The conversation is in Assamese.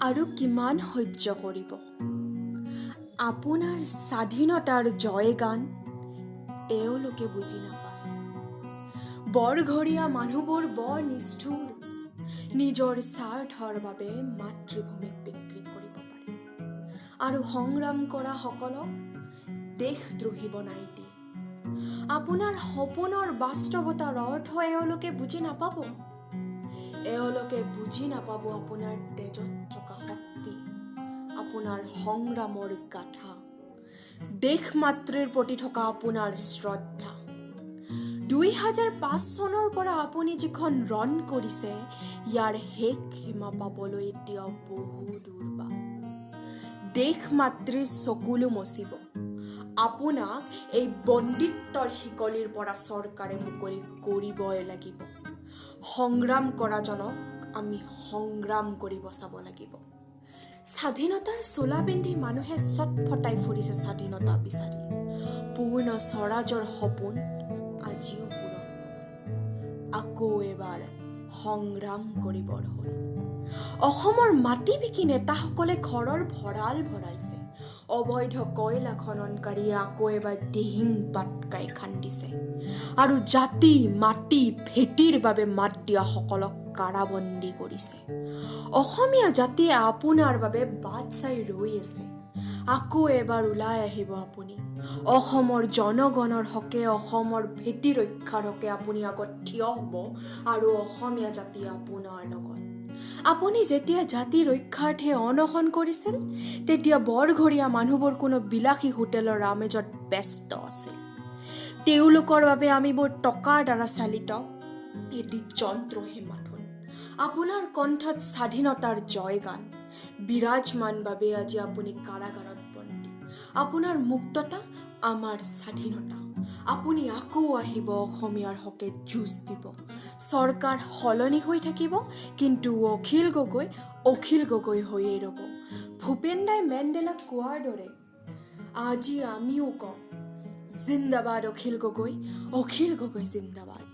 আৰু কিমান সহ্য কৰিব। আপোনাৰ স্বাধীনতাৰ জয়গান এওঁলোকে বুজি নাপায়। বৰঘৰীয়া মানুহবোৰ বৰ নিষ্ঠুৰ, নিজৰ স্বাৰ্থৰ বাবে মাতৃভূমিক বিক্ৰী কৰিব পাৰে আৰু সংগ্ৰাম কৰা সকলক দেশদ্ৰোহী বনাই দিয়ে। আপোনাৰ সপোনৰ বাস্তৱতাৰ অৰ্থ এওঁলোকে বুজি নাপাব। এওঁলোকে বুজি নাপাব আপোনাৰ তেজত থকা শক্তি, আপোনাৰ সংগ্ৰামৰ গাথা, দেশ মাতৃৰ প্ৰতি থকা আপোনাৰ শ্ৰদ্ধা। 2005 চনৰ পৰা আপুনি যিখন ৰণ কৰিছে, ইয়াৰ শেষ সীমা পাবলৈ এতিয়াও বহু দূৰ বাট। দেশ মাতৃৰ চকুলো মচিব। আপোনাক এই বন্দিত্বৰ শিকলিৰ পৰা চৰকাৰে মুকলি কৰিবই লাগিব। সংগ্ৰাম কৰাজনক আমি সংগ্ৰাম কৰিব চাব লাগিব। স্বাধীনতাৰ চোলা পিন্ধি মানুহে চটফটাই ফুৰিছে স্বাধীনতা বিচাৰি। পূৰ্ণ স্বৰাজৰ সপোন আজিও পূৰণ নহ'ল। আকৌ এবাৰ সংগ্ৰাম কৰিবৰ হ'ল। অসমৰ মাটি বিকি নেতাসকলে ঘৰৰ ভঁৰাল ভৰাইছে। অবৈধ কয়লা খননকাৰীয়ে আকৌ এবাৰ দিহিং পাটকাই খান্দিছে আৰু জাতি মাটি ভেটিৰ বাবে মাত দিয়াসকলক কাৰাবন্দী কৰিছে। অসমীয়া জাতিয়ে আপোনাৰ বাবে বাট চাই ৰৈ আছে। আকৌ এবাৰ ওলাই আহিব আপুনি। অসমৰ জনগণৰ হকে, অসমৰ ভেটি ৰক্ষাৰ হকে আপুনি আগত থিয় হ'ব আৰু অসমীয়া জাতি আপোনাৰ লগত। আপুনি যেতিয়া জাতি ৰক্ষাৰ্থে অনশন কৰিছিল, তেতিয়া বৰঘৰীয়া মানুহবোৰ কোনো বিলাসী হোটেলৰ আমেজত ব্যস্ত আছিল। তেওঁলোকৰ বাবে আমিবোৰ টকাৰ দ্বাৰা চালিত এটি যন্ত্ৰহে মাথোন। আপোনাৰ কণ্ঠত স্বাধীনতাৰ জয়গান বিৰাজমান বাবে আজি আপুনি কাৰাগাৰত বন্দী। আপোনাৰ মুক্ততা আমাৰ স্বাধীনতা। আপুনি আকৌ আহিব অসমীয়াৰ হকে যুঁজ দিব। চৰকাৰ সলনি হৈ থাকিব, কিন্তু অখিল গগৈ হৈয়ে ৰ'ব। ভূপেন দাই মেণ্ডেলাক কোৱাৰ দৰে আজি আমিও কম, জিন্দাবাদ অখিল গগৈ জিন্দাবাদ।